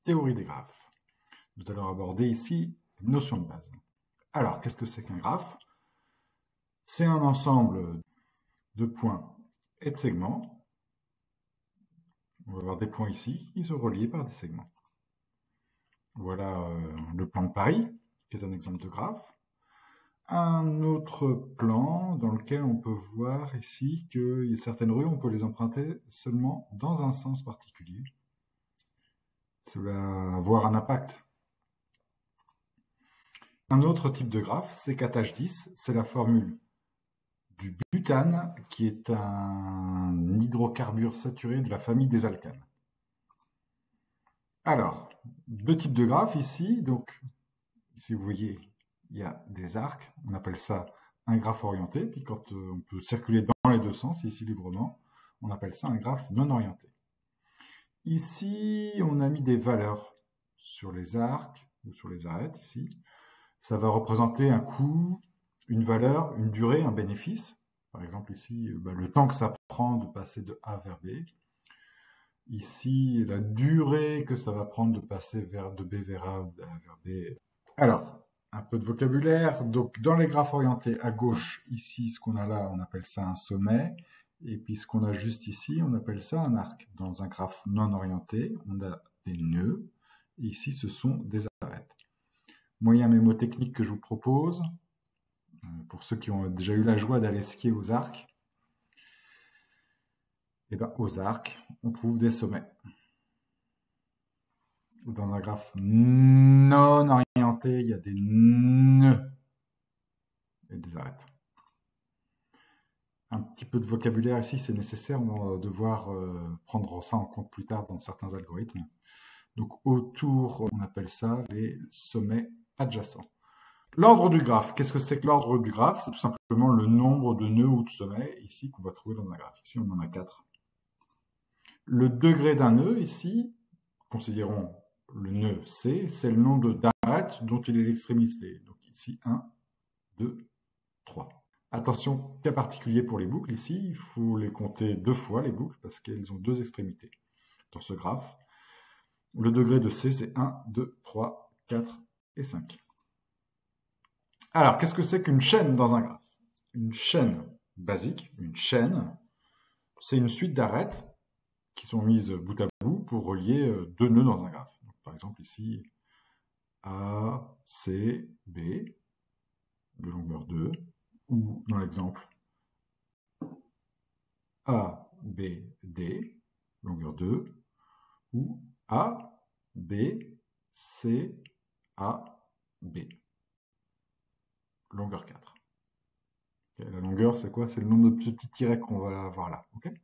théorie des graphes. Nous allons aborder ici une notion de base. Alors, qu'est-ce que c'est qu'un graphe? C'est un ensemble de points et de segments. On va avoir des points ici qui sont reliés par des segments. Voilà le plan de Paris, qui est un exemple de graphe. Un autre plan dans lequel on peut voir ici qu'il y a certaines rues, on peut les emprunter seulement dans un sens particulier. Cela va avoir un impact. Un autre type de graphe, c'est CATH10, c'est la formule du butane, qui est un hydrocarbure saturé de la famille des alcanes. Alors, deux types de graphes ici. Donc, ici vous voyez, il y a des arcs. On appelle ça un graphe orienté. Puis quand on peut circuler dans les deux sens, ici librement, on appelle ça un graphe non orienté. Ici, on a mis des valeurs sur les arcs ou sur les arêtes ici. Ça va représenter un coût, une valeur, une durée, un bénéfice. Par exemple ici, le temps que ça prend de passer de A vers B. Ici, la durée que ça va prendre de passer de B vers A, vers B. Alors, un peu de vocabulaire. Donc, dans les graphes orientés à gauche, ici, ce qu'on a là, on appelle ça un sommet. Et puis, ce qu'on a juste ici, on appelle ça un arc. Dans un graphe non orienté, on a des nœuds. Et ici, ce sont des arêtes. Moyen mémotechnique que je vous propose, pour ceux qui ont déjà eu la joie d'aller skier aux arcs, et bien aux arcs, on trouve des sommets. Dans un graphe non orienté, il y a des nœuds et des arêtes. Un petit peu de vocabulaire ici, c'est nécessaire, on va devoir prendre ça en compte plus tard dans certains algorithmes. Donc autour, on appelle ça les sommets adjacents. L'ordre du graphe, qu'est-ce que c'est que l'ordre du graphe? C'est tout simplement le nombre de nœuds ou de sommets ici qu'on va trouver dans un graphe. Ici, on en a 4. Le degré d'un nœud ici, considérons le nœud C, c'est le nombre d'arêtes dont il est l'extrémité. Donc ici, 1, 2, 3. Attention, cas particulier pour les boucles ici, il faut les compter 2 fois les boucles parce qu'elles ont 2 extrémités. Dans ce graphe, le degré de C, c'est 1, 2, 3, 4 et 5. Alors, qu'est-ce que c'est qu'une chaîne dans un graphe? Une chaîne basique, une chaîne, c'est une suite d'arêtes qui sont mises bout à bout pour relier deux nœuds dans un graphe. Donc, par exemple ici, A, C, B, de longueur 2, ou dans l'exemple, A, B, D, longueur 2, ou A, B, C, A, B, longueur 4. Okay, la longueur, c'est quoi? C'est le nombre de petits tirets qu'on va avoir là. Okay,